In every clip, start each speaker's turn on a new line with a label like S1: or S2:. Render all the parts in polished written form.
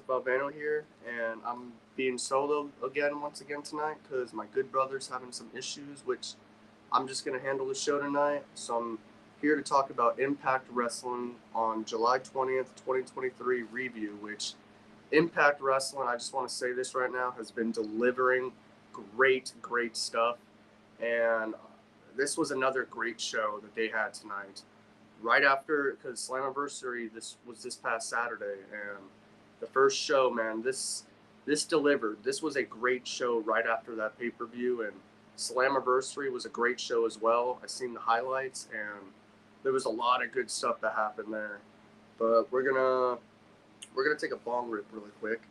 S1: Valvano here, and I'm being solo again once again tonight because my good brother's having some issues, which I'm just gonna handle the show tonight. So I'm here to talk about Impact Wrestling on July 20th, 2023 review. Which Impact Wrestling, I just want to say this right now, has been delivering great stuff, and this was another great show that they had tonight right after, because Slammiversary this past Saturday, and the first show, man, this delivered. This was a great show right after that pay per view, and Slammiversary was a great show as well. I seen the highlights, and there was a lot of good stuff that happened there. But we're gonna take a bong rip really quick,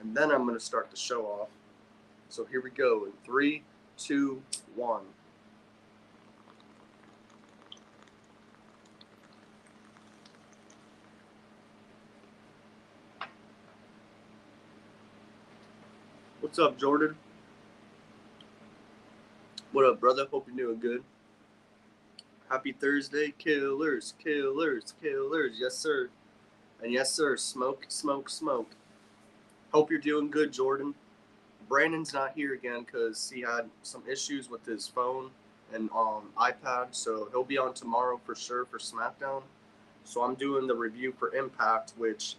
S1: and then I'm gonna start the show off. So here we go in three, two, one. What's up, Jordan? What up, brother? Hope you're doing good. Happy Thursday, killers, killers, killers. Yes, sir. And yes, sir. Smoke, smoke, smoke. Hope you're doing good, Jordan. Brandon's not here again because he had some issues with his phone and iPad, so he'll be on tomorrow for sure for SmackDown. So I'm doing the review for Impact, which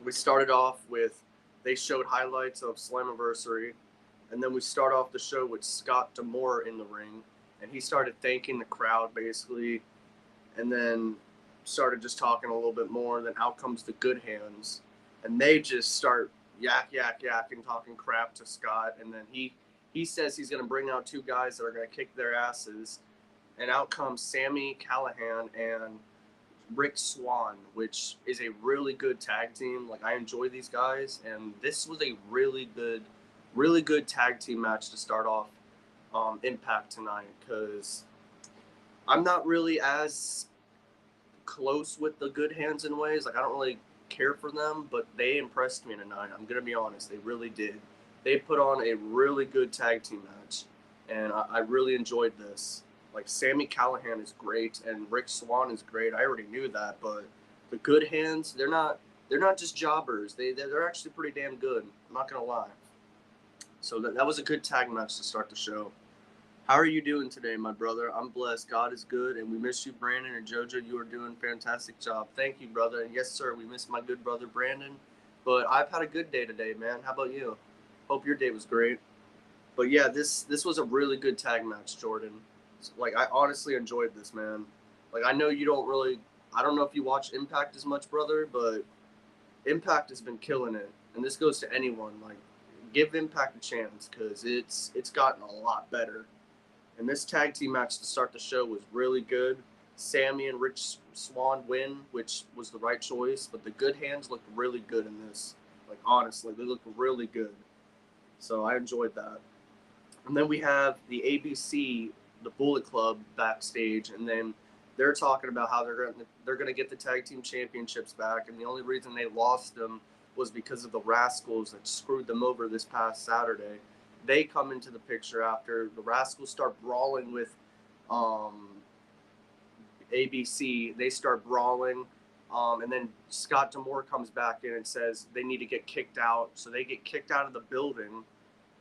S1: we started off with. They showed highlights of Slammiversary, and then we start off the show with Scott D'Amore in the ring, and he started thanking the crowd basically, and then started just talking a little bit more. Then out comes the Good Hands, and they just start yakking, talking crap to Scott, and then he says he's gonna bring out two guys that are gonna kick their asses, and out comes Sami Callihan and Rick Swan, which is a really good tag team. Like I enjoy these guys, and this was a really good tag team match to start off Impact tonight because I'm not really as close with the Good Hands in ways. Like I don't really care for them, but they impressed me tonight. I'm gonna be honest, they really did. They put on a really good tag team match, and I really enjoyed this. Like Sami Callihan is great, and Rick Swan is great. I already knew that, but the Good Hands, they're not just jobbers. They're actually pretty damn good. I'm not gonna lie. So that was a good tag match to start the show. How are you doing today, my brother? I'm blessed. God is good, and we miss you, Brandon and JoJo. You are doing a fantastic job. Thank you, brother. And yes, sir, we miss my good brother, Brandon. But I've had a good day today, man. How about you? Hope your day was great. But yeah, this was a really good tag match, Jordan. Like I honestly enjoyed this, man. Like I know you don't really. I don't know if you watch Impact as much, brother, but Impact has been killing it, and this goes to anyone. Like, give Impact a chance because it's gotten a lot better. And this tag team match to start the show was really good. Sammy and Rich Swan win, which was the right choice. But the Good Hands looked really good in this. Like honestly, they looked really good. So I enjoyed that. And then we have the ABC, the Bullet Club backstage, and then they're talking about how they're gonna get the tag team championships back, and the only reason they lost them was because of the Rascals that screwed them over this past Saturday. They come into the picture after the Rascals start brawling with um, ABC. They start brawling, and then Scott D'Amore comes back in and says they need to get kicked out. So they get kicked out of the building,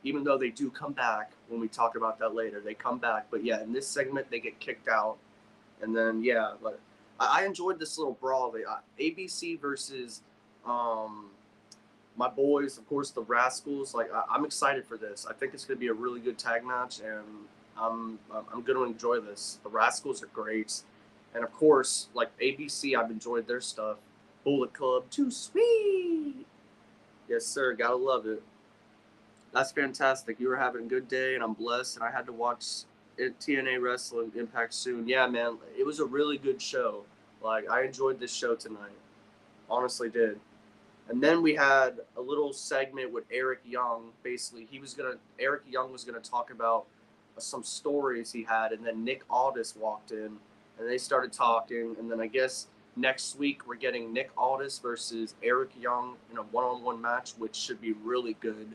S1: even though they do come back when we talk about that later. They come back, but yeah, in this segment they get kicked out, and then yeah, but I enjoyed this little brawl. ABC versus um, my boys, of course, the Rascals. Like I'm excited for this. I think it's going to be a really good tag match, and I'm going to enjoy this. The Rascals are great, and of course, like ABC, I've enjoyed their stuff. Bullet Club, too sweet. Yes, sir. Gotta love it. That's fantastic. You were having a good day, and I'm blessed. And I had to watch TNA Wrestling Impact soon. Yeah, man, it was a really good show. Like I enjoyed this show tonight. Honestly, did. And then we had a little segment with Eric Young. Basically, Eric Young was gonna talk about some stories he had, and then Nick Aldis walked in, and they started talking. And then I guess next week we're getting Nick Aldis versus Eric Young in a one-on-one match, which should be really good.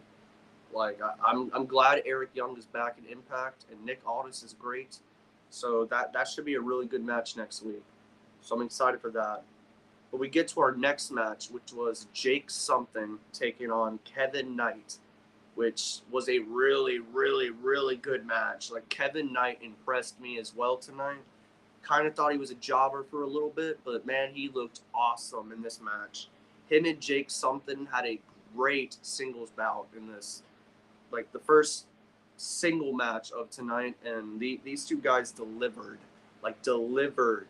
S1: Like I'm glad Eric Young is back in Impact, and Nick Aldis is great. So that should be a really good match next week. So I'm excited for that. But we get to our next match, which was Jake something taking on Kevin Knight, which was a really, really, really good match. Like, Kevin Knight impressed me as well tonight. Kind of thought he was a jobber for a little bit, but man, he looked awesome in this match. Him and Jake something had a great singles bout in this, like the first single match of tonight, and these two guys delivered, delivered.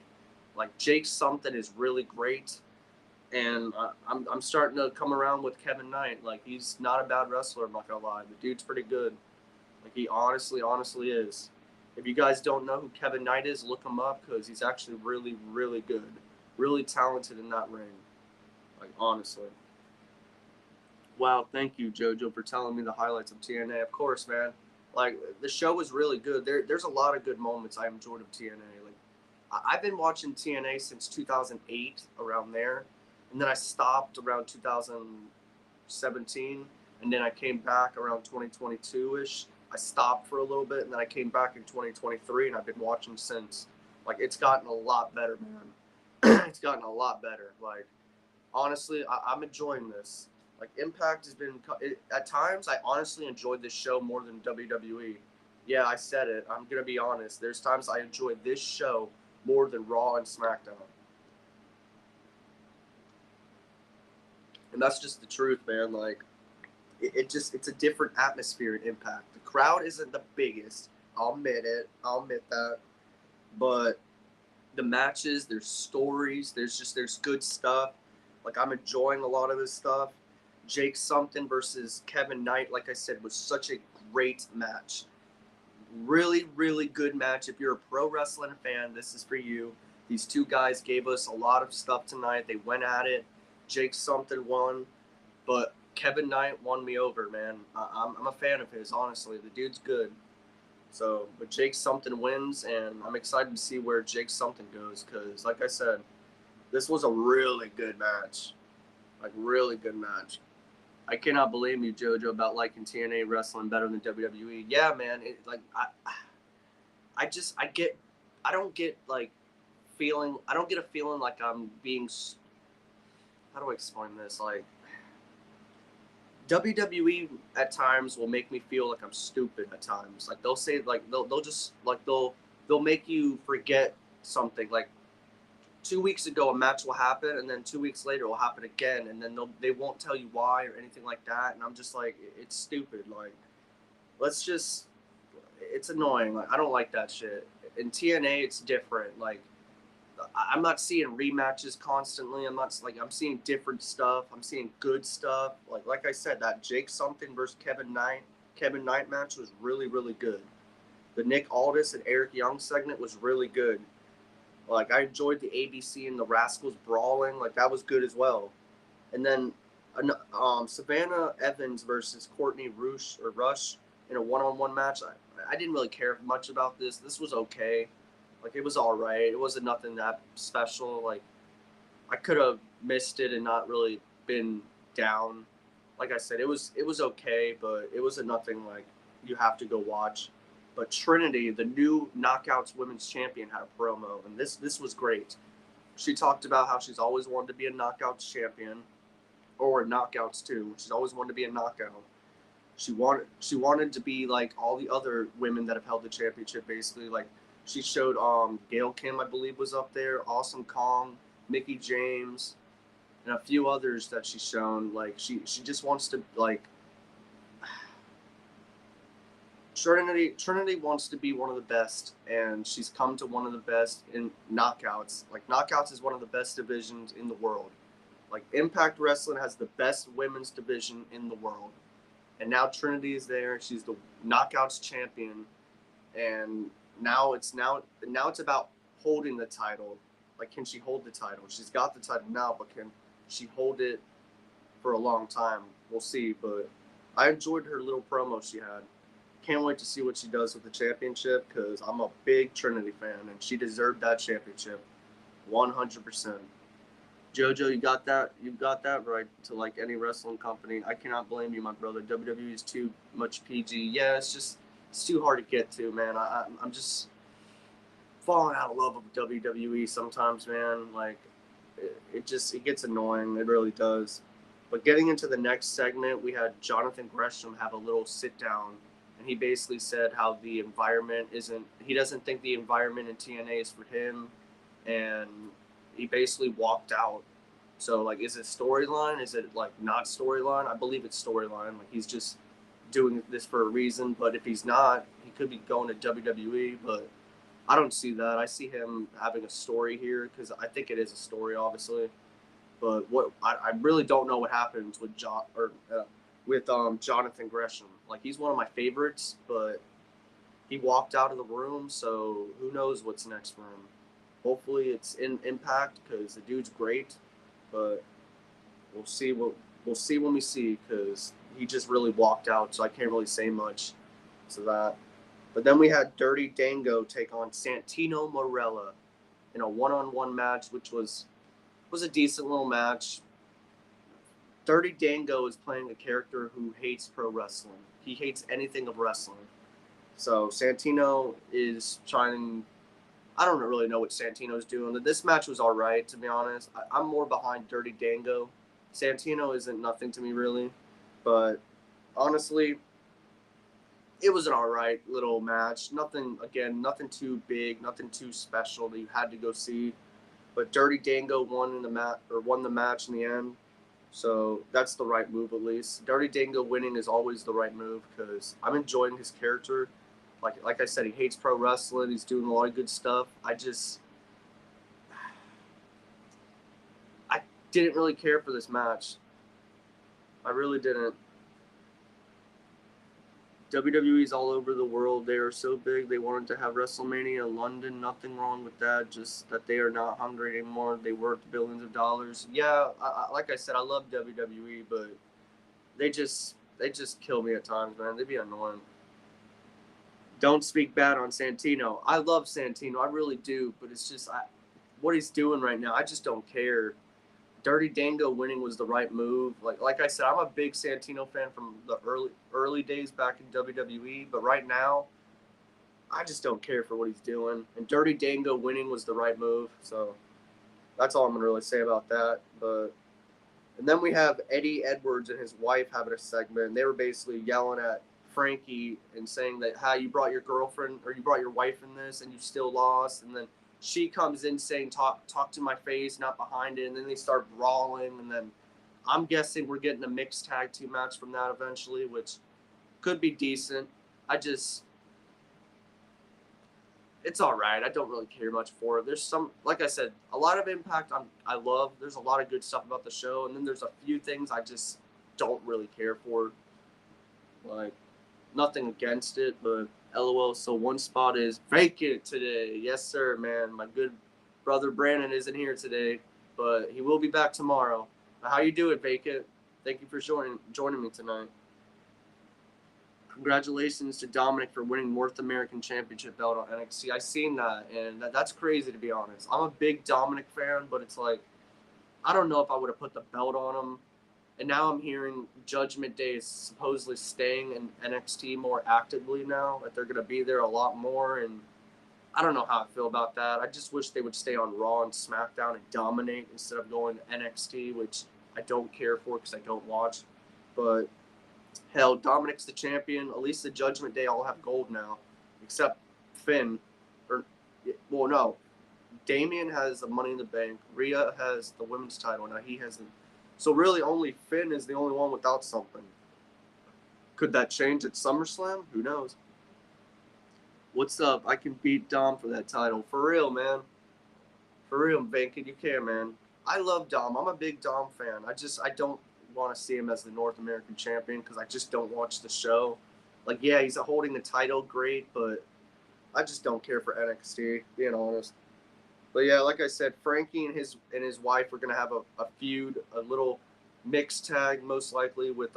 S1: Like, Jake something is really great, and I'm starting to come around with Kevin Knight. Like, he's not a bad wrestler. I'm not gonna lie, the dude's pretty good. Like, he honestly is. If you guys don't know who Kevin Knight is, look him up, because he's actually really, really good, really talented in that ring. Like, honestly. Wow, thank you, JoJo, for telling me the highlights of TNA. Of course, man. Like, the show was really good. There's a lot of good moments I enjoyed of TNA. Like, I've been watching TNA since 2008, around there, and then I stopped around 2017, and then I came back around 2022-ish. I stopped for a little bit, and then I came back in 2023, and I've been watching since. Like, it's gotten a lot better, man. It's gotten a lot better. Like, honestly, I'm enjoying this. Like, Impact has been, at times, I honestly enjoyed this show more than WWE. Yeah, I said it. I'm going to be honest. There's times I enjoy this show more than Raw and SmackDown. And that's just the truth, man. Like, it's a different atmosphere in Impact. The crowd isn't the biggest. I'll admit it. I'll admit that. But the matches, there's stories, there's good stuff. Like, I'm enjoying a lot of this stuff. Jake something versus Kevin Knight, like I said, was such a great match. Really, really good match. If you're a pro wrestling fan, this is for you. These two guys gave us a lot of stuff tonight. They went at it. Jake something won, but Kevin Knight won me over, man. I'm a fan of his, honestly. The dude's good. So, but Jake something wins, and I'm excited to see where Jake something goes, because, like I said, this was a really good match. Like, really good match. I cannot blame you, JoJo, about liking TNA wrestling better than WWE. Yeah, man. I don't get a feeling like I'm being. How do I explain this? Like, WWE at times will make me feel like I'm stupid at times. Like, they'll say, like, they'll just, like, they'll make you forget something. Like, 2 weeks ago a match will happen, and then 2 weeks later it will happen again, and then they won't tell you why or anything like that. And I'm just like, it's stupid. Like, it's annoying. Like, I don't like that shit. In TNA, it's different. Like, I'm not seeing rematches constantly. I'm seeing different stuff. I'm seeing good stuff. Like I said, that Jake something versus Kevin Knight match was really, really good. The Nick Aldis and Eric Young segment was really good. Like, I enjoyed the ABC and the Rascals brawling. Like, that was good as well. And then Savannah Evans versus Courtney Rush in a one-on-one match. I didn't really care much about this. This was okay. Like, it was all right. It wasn't nothing that special. Like, I could have missed it and not really been down. Like I said, it was okay, but it wasn't nothing like you have to go watch. But Trinity, the new Knockouts Women's Champion, had a promo, and this was great. She talked about how she's always wanted to be a Knockouts champion, or Knockouts too. She's always wanted to be a knockout. She wanted to be like all the other women that have held the championship, basically. Like, she showed Gail Kim, I believe, was up there, Awesome Kong, Mickie James, and a few others that she's shown. Like, she just wants to, like, Trinity wants to be one of the best, and she's come to one of the best in Knockouts. Like, Knockouts is one of the best divisions in the world. Like, Impact Wrestling has the best women's division in the world. And now Trinity is there. She's the Knockouts champion, and now it's about holding the title. Like, can she hold the title? She's got the title now, but can she hold it for a long time? We'll see. But I enjoyed her little promo she had. Can't wait to see what she does with the championship, because I'm a big Trinity fan, and she deserved that championship 100%. JoJo, you got that right, to like any wrestling company. I cannot blame you, my brother. WWE is too much PG. Yeah, it's too hard to get to, man. I'm just falling out of love with WWE sometimes, man. Like, it gets annoying. It really does. But getting into the next segment, we had Jonathan Gresham have a little sit down, and he basically said how the environment isn't. He doesn't think the environment in TNA is for him, and he basically walked out. So like, is it storyline? Is it like not storyline? I believe it's storyline. Like he's just doing this for a reason. But if he's not, he could be going to WWE. But I don't see that. I see him having a story here because I think it is a story, obviously. But what I really don't know what happens with Jonathan Gresham. Like he's one of my favorites, but he walked out of the room, so who knows what's next for him. Hopefully it's in Impact because the dude's great, but we'll see we'll see when we see because he just really walked out, so I can't really say much to that. But then we had Dirty Dango take on Santino Marella in a one-on-one match, which was a decent little match. Dirty Dango is playing a character who hates pro wrestling. He hates anything of wrestling. So Santino is trying. I don't really know what Santino's doing. This match was all right, to be honest. I'm more behind Dirty Dango. Santino isn't nothing to me really, but honestly, it was an all right little match. Nothing too big, nothing too special that you had to go see. But Dirty Dango won the match in the end. So that's the right move, at least. Dirty Dango winning is always the right move because I'm enjoying his character. Like I said, he hates pro wrestling. He's doing a lot of good stuff. I didn't really care for this match. I really didn't. WWE's all over the world. They are so big. They wanted to have WrestleMania London. Nothing wrong with that. Just that they are not hungry anymore. They worked billions of dollars. Yeah, like I said, I love WWE, but they just kill me at times, man. They be annoying. Don't speak bad on Santino. I love Santino. I really do, but it's just what he's doing right now. I just don't care. Dirty Dango winning was the right move. Like I said, I'm a big Santino fan from the early days back in WWE, but right now, I just don't care for what he's doing. And Dirty Dango winning was the right move. So that's all I'm gonna really say about that. And then we have Eddie Edwards and his wife having a segment. They were basically yelling at Frankie and saying that how you brought your girlfriend or you brought your wife in this and you still lost. And then she comes in saying talk to my face, not behind it. And then they start brawling. And then I'm guessing we're getting a mixed tag team match from that eventually, which could be decent. It's all right. I don't really care much for it. There's some, like I said, a lot of Impact I love. There's a lot of good stuff about the show, and then there's a few things I just don't really care for. Like, nothing against it, but LOL. So one spot is vacant today. Yes, sir, man. My good brother Brandon isn't here today, but he will be back tomorrow. How you doing, vacant? Thank you for joining me tonight. Congratulations to Dominic for winning North American Championship belt on NXT. I seen that, and that's crazy, to be honest. I'm a big Dominic fan, but it's like, I don't know if I would have put the belt on him. And now I'm hearing Judgment Day is supposedly staying in NXT more actively now, that they're going to be there a lot more. And I don't know how I feel about that. I just wish they would stay on Raw and SmackDown and dominate instead of going to NXT, which I don't care for because I don't watch. But hell, Dominic's the champion. At least the Judgment Day all have gold now, except Finn. Well, no. Damian has the Money in the Bank. Rhea has the women's title. Now he hasn't. So really only Finn is the only one without something. Could that change at SummerSlam? Who knows? What's up? I can beat Dom for that title. For real, man. For real, Vacant, you can, man. I love Dom. I'm a big Dom fan. I don't want to see him as the North American champion because I just don't watch the show. Like, yeah, he's holding the title, great, but I just don't care for NXT, being honest. But yeah, like I said, Frankie and his wife are gonna have a feud, a little mixed tag, most likely with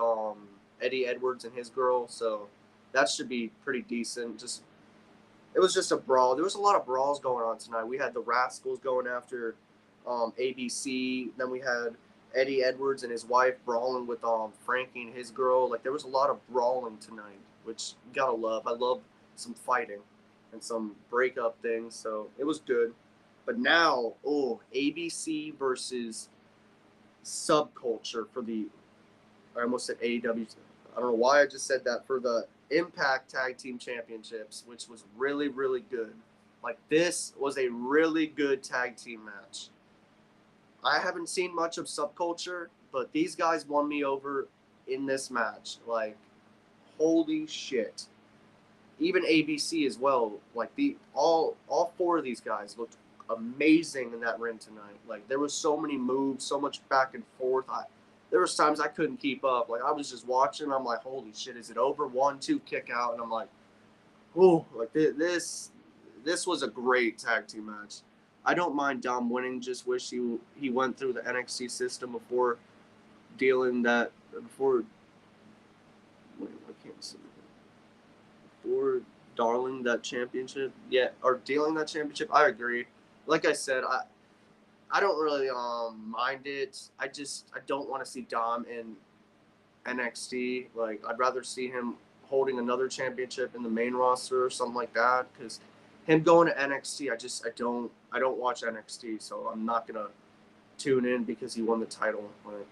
S1: Eddie Edwards and his girl. So that should be pretty decent. It was just a brawl. There was a lot of brawls going on tonight. We had the Rascals going after ABC. Then we had Eddie Edwards and his wife brawling with Frankie and his girl. Like, there was a lot of brawling tonight, which you gotta love. I love some fighting and some breakup things. So it was good. But now, ABC versus Subculture for the, I almost said AEW. I don't know why I just said that, for the Impact Tag Team Championships, which was really, really good. Like, this was a really good tag team match. I haven't seen much of Subculture, but these guys won me over in this match. Like, holy shit. Even ABC as well. Like, all four of these guys looked amazing in that ring tonight. Like, there was so many moves, so much back and forth. There was times I couldn't keep up. Like, I was just watching. I'm like, holy shit, is it over? 1-2 kick out, and I'm like, oh, like this was a great tag team match. I don't mind Dom winning. Just wish he went through the NXT system before dealing that before. Wait, I can't see before darling that championship. Yeah, or dealing that championship. I agree. Like I said, I don't really mind it. I don't want to see Dom in NXT. Like, I'd rather see him holding another championship in the main roster or something like that. Because him going to NXT, I don't watch NXT, so I'm not gonna tune in because he won the title. Like,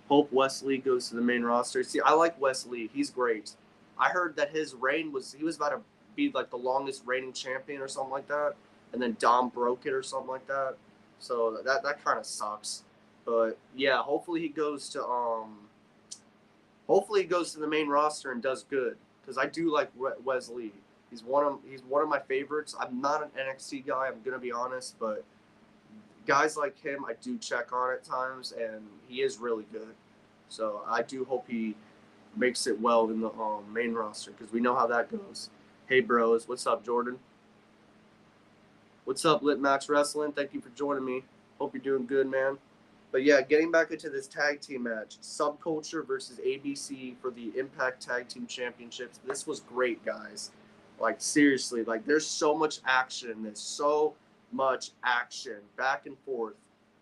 S1: hope Wesley goes to the main roster. See, I like Wesley. He's great. I heard that his reign he was about to be like the longest reigning champion or something like that, and then Dom broke it or something like that. So that kind of sucks. But yeah, hopefully he goes to the main roster and does good, because I do like Wesley. He's one of my favorites. I'm not an NXT guy, I'm gonna be honest, but guys like him I do check on at times, and he is really good. So I do hope he makes it well in the main roster, because we know how that goes. Hey bros, what's up, Jordan? What's up, Lit Match Wrestling? Thank you for joining me. Hope you're doing good, man. But yeah, getting back into this tag team match, Subculture versus ABC for the Impact Tag Team Championships. This was great, guys. Like, seriously, like, there's so much action in this. So much action. Back and forth.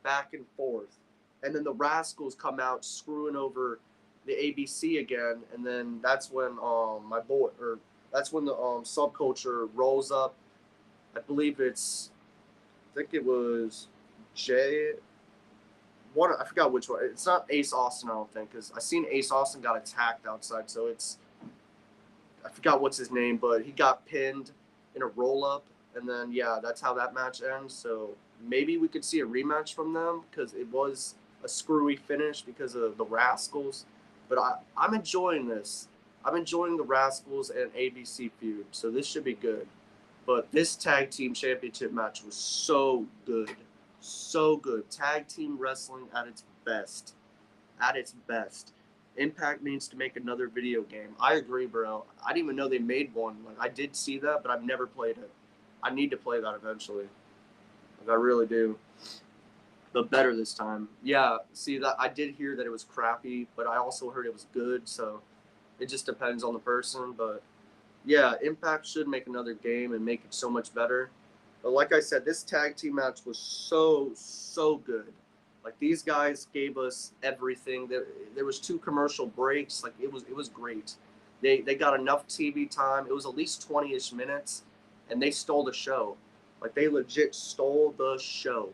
S1: Back and forth. And then the Rascals come out screwing over the ABC again. And then that's when that's when the Subculture rolls up. I think it was Jay. I forgot which one. It's not Ace Austin, I don't think, because I seen Ace Austin got attacked outside. So I forgot what's his name, but he got pinned in a roll up, and then yeah, that's how that match ends. So maybe we could see a rematch from them, because it was a screwy finish because of the Rascals. But I'm enjoying this. I'm enjoying the Rascals and ABC feud, so this should be good. But this tag team championship match was so good. So good. Tag team wrestling at its best. At its best. Impact needs to make another video game. I agree, bro. I didn't even know they made one. Like, I did see that, but I've never played it. I need to play that eventually. Like, I really do. But better this time. Yeah, see, that I did hear that it was crappy, but I also heard it was good, so it just depends on the person. But yeah, Impact should make another game and make it so much better. But like I said, this tag team match was so good. Like, these guys gave us everything. There was 2 commercial breaks. Like, it was great. They got enough TV time. It was at least 20-ish minutes, and they stole the show. Like, they legit stole the show.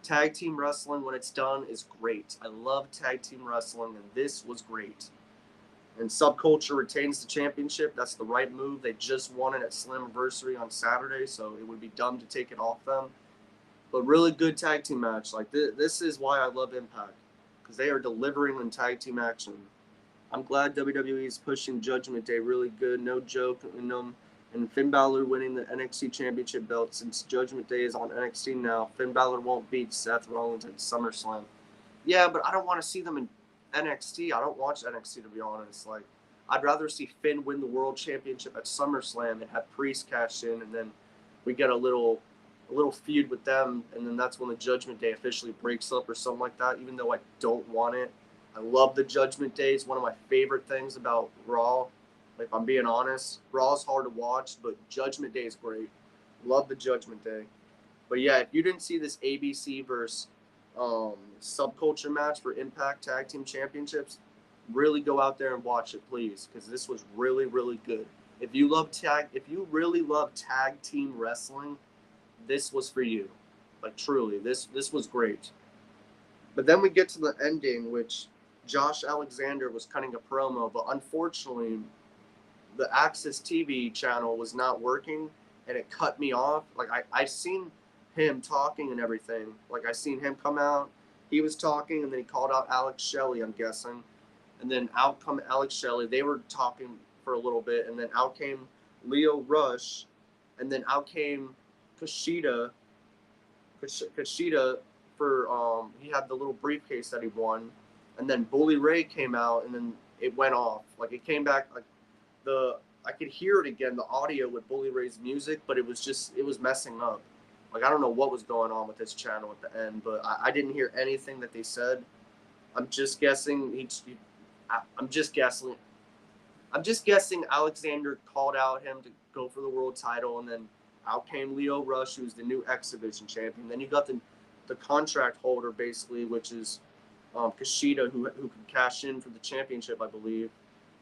S1: Tag team wrestling, when it's done, is great. I love tag team wrestling, and this was great. And Subculture retains the championship. That's the right move. They just won it at Slammiversary on Saturday, so it would be dumb to take it off them. But really good tag team match. Like, this is why I love Impact, because they are delivering in tag team action. I'm glad WWE is pushing Judgment Day really good. No joke. And Finn Balor winning the NXT Championship belt. Since Judgment Day is on NXT now, Finn Balor won't beat Seth Rollins at SummerSlam. Yeah, but I don't want to see them in NXT. I don't watch NXT, to be honest. Like, I'd rather see Finn win the World Championship at SummerSlam and have Priest cash in, and then we get a little feud with them, and then that's when the Judgment Day officially breaks up or something like that, even though I don't want it. I love the Judgment Day. It's one of my favorite things about Raw. Like, if I'm being honest, Raw's hard to watch, but Judgment Day is great. Love the Judgment Day. But yeah, if you didn't see this ABC versus Subculture match for Impact Tag Team Championships, really go out there and watch it, please, because this was really, really good. If you really love tag team wrestling, this was for you. Like truly, this was great. But then we get to the ending, which Josh Alexander was cutting a promo, but unfortunately, the Access TV channel was not working, and it cut me off. Like I seen him talking and everything. Like I seen him come out. He was talking, and then he called out Alex Shelley, I'm guessing. And then out come Alex Shelley. They were talking for a little bit, and then out came Leo Rush, and then out came Kushida. Kushida for he had the little briefcase that he won, and then Bully Ray came out, and then it went off. Like it came back like I could hear it again, the audio with Bully Ray's music, but it was messing up. Like I don't know what was going on with this channel at the end, but I didn't hear anything that they said. I'm just guessing. I'm just guessing. I'm just guessing Alexander called out him to go for the world title, and then out came Leo Rush, who's the new X Division champion. Then you got the contract holder, basically, which is Kushida, who can cash in for the championship, I believe.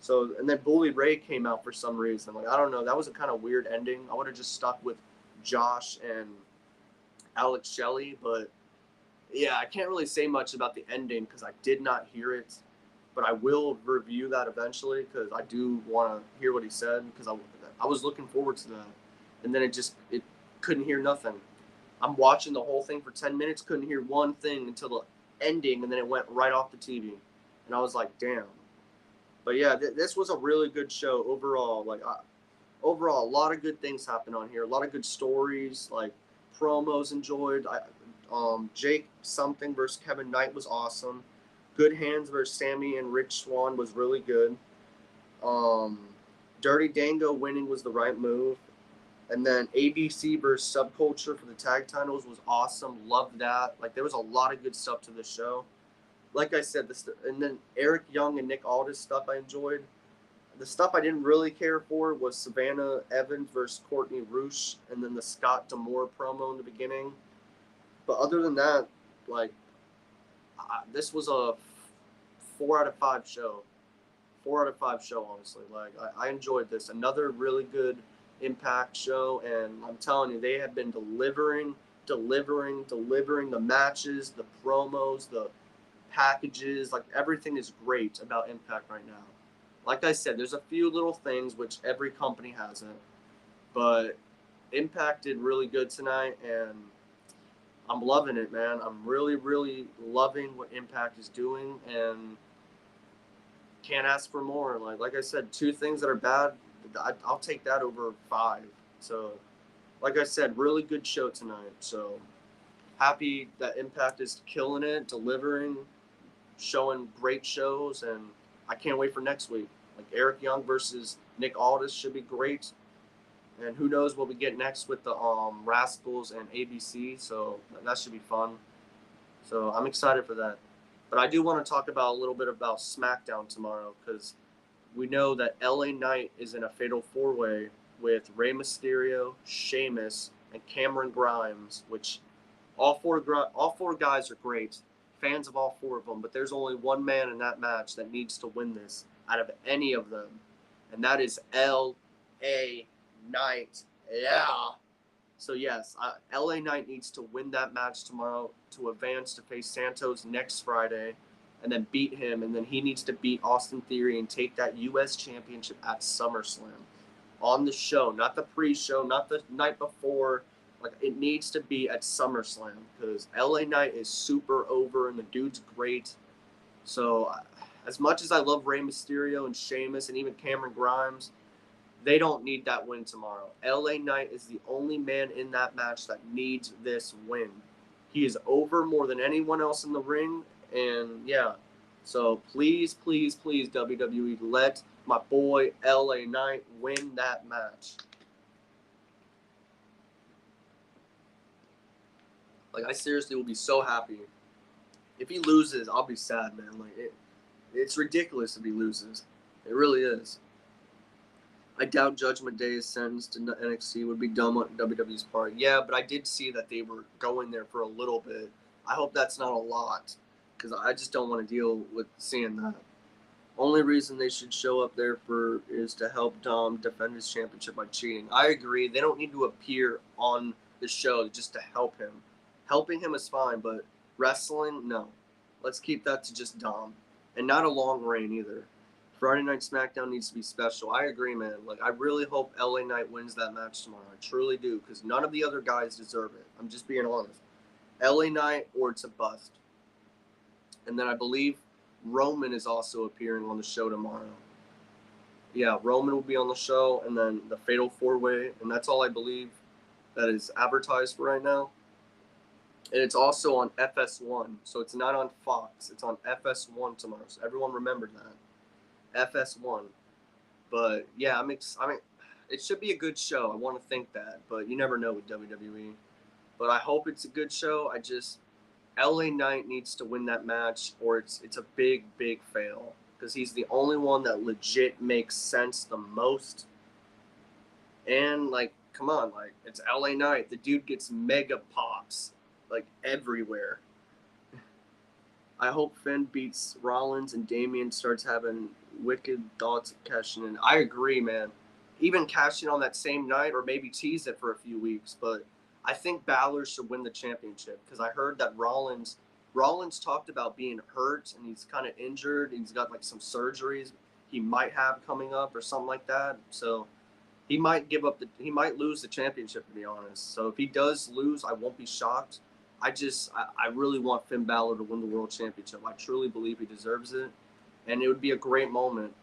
S1: So, and then Bully Ray came out for some reason. Like, I don't know. That was a kind of weird ending. I would have just stuck with Josh and Alex Shelley. But, yeah, I can't really say much about the ending because I did not hear it. But I will review that eventually because I do want to hear what he said because I was looking forward to that. And then it couldn't hear nothing. I'm watching the whole thing for 10 minutes, couldn't hear one thing until the ending, and then it went right off the TV. And I was like, damn. But yeah, this was a really good show overall. Like, overall, a lot of good things happened on here. A lot of good stories, like promos enjoyed. Jake something versus Kevin Knight was awesome. Good Hands versus Sammy and Rich Swann was really good. Dirty Dango winning was the right move. And then ABC versus Subculture for the tag titles was awesome. Loved that. Like, there was a lot of good stuff to this show. Like I said, and then Eric Young and Nick Aldis stuff I enjoyed. The stuff I didn't really care for was Savannah Evans versus Courtney Roosh, and then the Scott D'Amore promo in the beginning. But other than that, like, this was a 4 out of 5 show. 4 out of 5 show, honestly. Like, I enjoyed this. Another really good Impact show, and I'm telling you, they have been delivering the matches, the promos, the packages. Like, everything is great about Impact right now. Like I said, there's a few little things which every company hasn't, but Impact did really good tonight, and I'm loving it, man. I'm really, really loving what Impact is doing, and can't ask for more. Like I said, 2 things that are bad, I'll take that over 5. So, like I said, really good show tonight. So, happy that Impact is killing it, delivering, showing great shows, and I can't wait for next week. Like, Eric Young versus Nick Aldis should be great. And who knows what we get next with the Rascals and ABC. So, that should be fun. So, I'm excited for that. But I do want to talk about a little bit about SmackDown tomorrow because we know that LA Knight is in a fatal 4-way with Rey Mysterio, Sheamus, and Cameron Grimes, which all four guys are great, fans of all 4 of them, but there's only one man in that match that needs to win this out of any of them, and that is LA Knight. Yeah. So yes, LA Knight needs to win that match tomorrow to advance to face Santos next Friday, and then beat him, and then he needs to beat Austin Theory and take that U.S. Championship at SummerSlam on the show, not the pre-show, not the night before. Like, it needs to be at SummerSlam because LA Knight is super over and the dude's great. So, as much as I love Rey Mysterio and Sheamus and even Cameron Grimes, they don't need that win tomorrow. LA Knight is the only man in that match that needs this win. He is over more than anyone else in the ring. And yeah, so please, please, please, WWE, let my boy LA Knight win that match. Like, I seriously will be so happy. If he loses, I'll be sad, man. Like, it's ridiculous if he loses. It really is. I doubt Judgment Day's sentence to NXT would be dumb on WWE's part. Yeah, but I did see that they were going there for a little bit. I hope that's not a lot, because I just don't want to deal with seeing that. Only reason they should show up there is to help Dom defend his championship by cheating. I agree. They don't need to appear on the show just to help him. Helping him is fine, but wrestling, no. Let's keep that to just Dom. And not a long reign either. Friday Night SmackDown needs to be special. I agree, man. Like, I really hope LA Knight wins that match tomorrow. I truly do, because none of the other guys deserve it. I'm just being honest. LA Knight or it's a bust. And then I believe Roman is also appearing on the show tomorrow. Yeah, Roman will be on the show, and then the Fatal 4-Way, and that's all I believe that is advertised for right now. And it's also on FS1, so it's not on Fox. It's on FS1 tomorrow. So everyone remember that, FS1. But yeah, I mean, it should be a good show. I want to think that, but you never know with WWE. But I hope it's a good show. LA Knight needs to win that match, or it's a big fail, because he's the only one that legit makes sense the most. And like, come on, like, it's LA Knight. The dude gets mega pops like everywhere. I hope Finn beats Rollins and Damian starts having wicked thoughts of cashing in. I agree, man. Even cashing on that same night, or maybe tease it for a few weeks. But I think Balor should win the championship, because I heard that Rollins talked about being hurt and he's kind of injured. He's got like some surgeries he might have coming up or something like that. So he might lose the championship, to be honest. So if he does lose, I won't be shocked. I really want Finn Balor to win the world championship. I truly believe he deserves it, and it would be a great moment.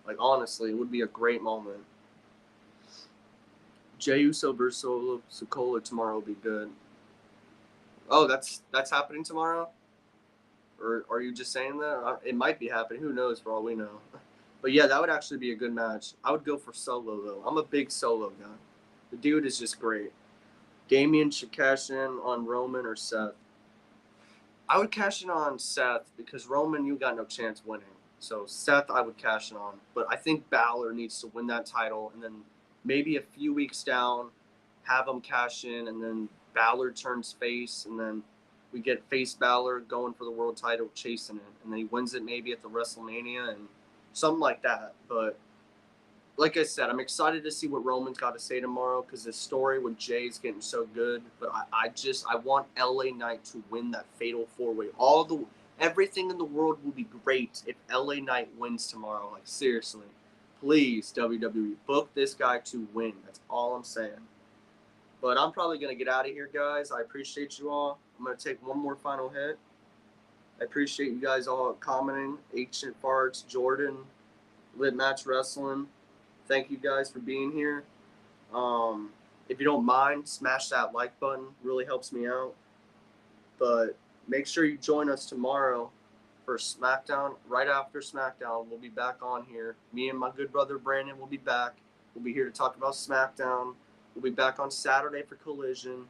S1: Like, honestly, it would be a great moment. Jey Uso versus Solo Sikoa tomorrow will be good. Oh, that's happening tomorrow? Or are you just saying that? It might be happening. Who knows, for all we know. But yeah, that would actually be a good match. I would go for Solo, though. I'm a big Solo guy. The dude is just great. Damian should cash in on Roman or Seth. I would cash in on Seth, because Roman, you got no chance winning. So Seth, I would cash in on. But I think Balor needs to win that title, and then maybe a few weeks down, have him cash in, and then Balor turns face, and then we get face Balor going for the world title, chasing it, and then he wins it maybe at the WrestleMania and something like that. But like I said, I'm excited to see what Roman's got to say tomorrow, because his story with Jay's getting so good. But I want LA Knight to win that Fatal 4-Way. Everything in the world will be great if LA Knight wins tomorrow. Like, seriously, please, WWE, book this guy to win. That's all I'm saying. But I'm probably gonna get out of here, guys. I appreciate you all. I'm gonna take one more final hit. I appreciate you guys all commenting. Ancient Farts, Jordan, Lit Match Wrestling. Thank you guys for being here. If you don't mind, smash that like button. Really helps me out. But make sure you join us tomorrow for SmackDown. Right after SmackDown, we'll be back on here. Me and my good brother Brandon will be back. We'll be here to talk about SmackDown. We'll be back on Saturday for Collision.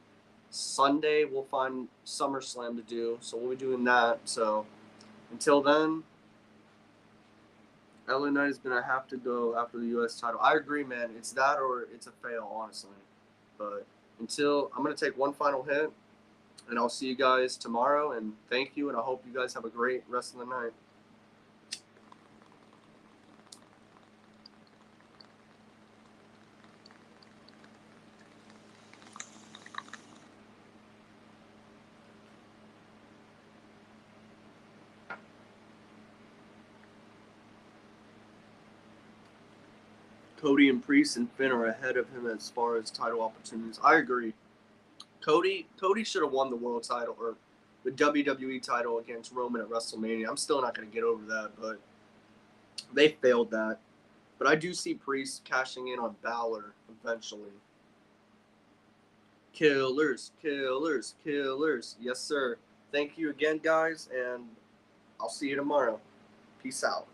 S1: Sunday, we'll find SummerSlam to do. So we'll be doing that. So until then, LA Knight is going to have to go after the U.S. title. I agree, man. It's that or it's a fail, honestly. But I'm going to take one final hit, and I'll see you guys tomorrow. And thank you, and I hope you guys have a great rest of the night. Cody and Priest and Finn are ahead of him as far as title opportunities. I agree. Cody should have won the world title, or the WWE title, against Roman at WrestleMania. I'm still not going to get over that, but they failed that. But I do see Priest cashing in on Balor eventually. Killers, killers, killers. Yes, sir. Thank you again, guys, and I'll see you tomorrow. Peace out.